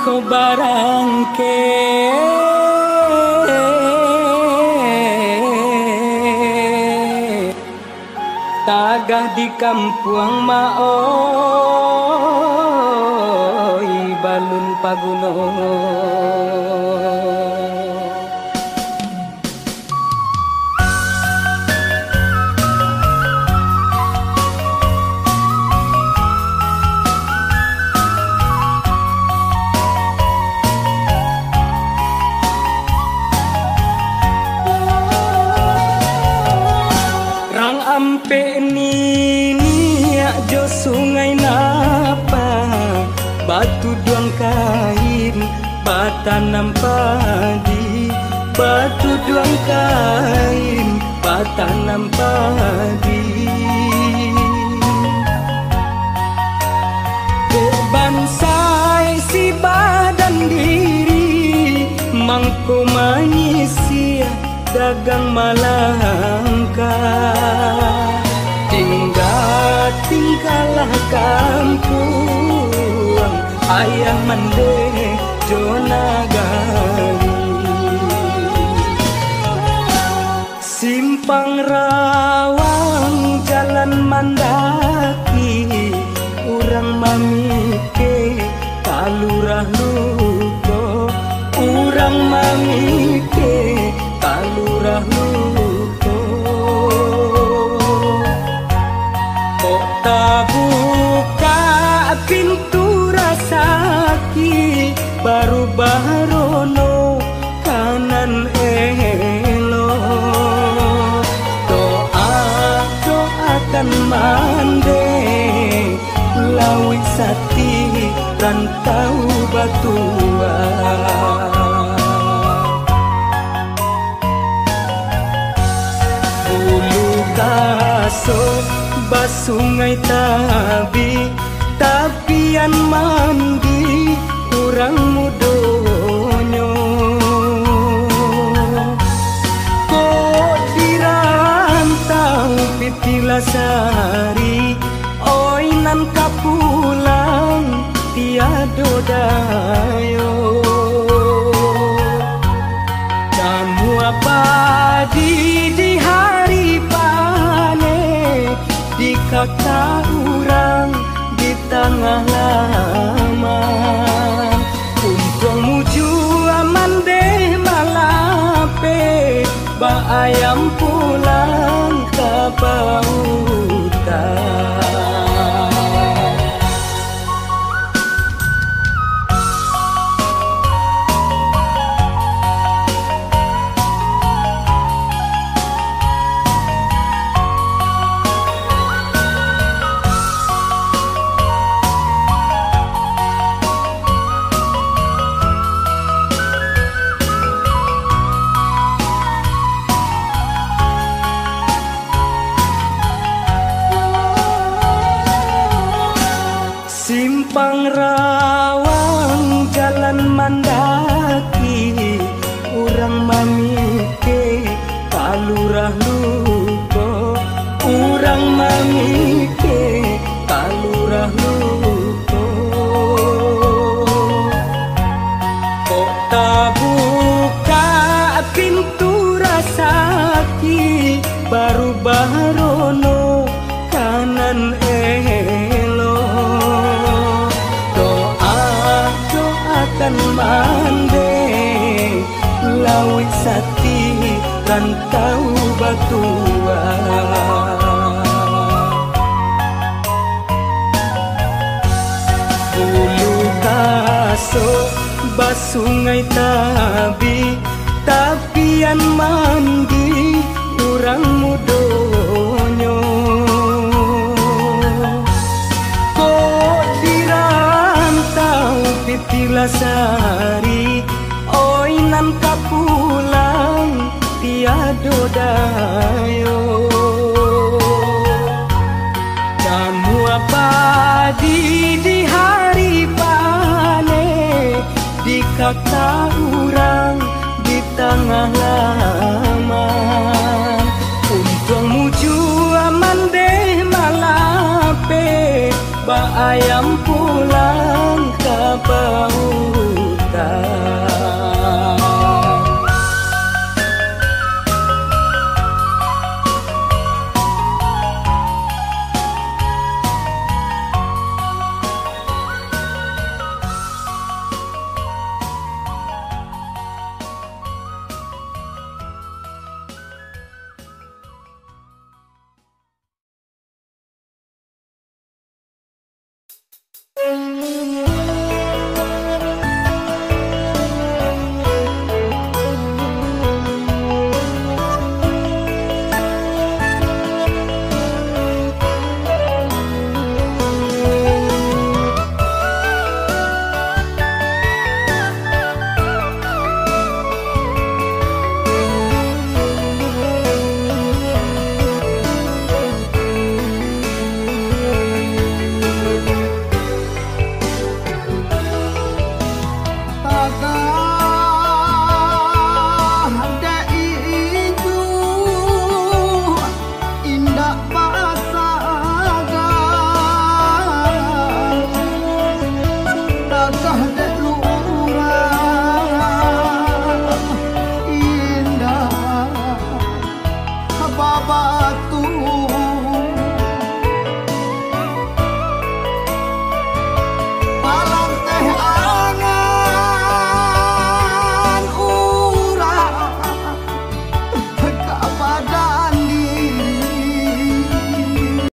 ko barangke tagah di kampung maoy balun pagunong. Ampe ni jo sungai napa batu duang kain batanam padi batu duang kain batanam padi bansai si badan diri mangko manyisia dagang malangka tinggalah kampung ayah mande jonagari simpang rawang jalan mandaki urang mamike kalurah luko urang mamike kalurah luko kok buka pintu rasaki baru barono kanan elo doakan mande lawi sati rantau batua bulu kaso basungai tapian mandi urang mudonyo kok dirantau pitilasari oinan kapulang tiado dayo kamu apa di hari panen di kakak urang di tengah laman untung muju aman deh malape ba ayam pulang ke pautan. Simpang rawang jalan mandaki urang mamike kalurah luko urang mamike kalurah luko kok buka pintu rasaki baru barono kanan kan mande lawi sati rantau batua bulu kaso basungai tapian mandi urang mudonyo pitilasari oinan kapulang tiado dayo kamu apa di hari panen di kakak urang di tengah laman untung muju aman deh malape ba ayam pulang ke bau Batu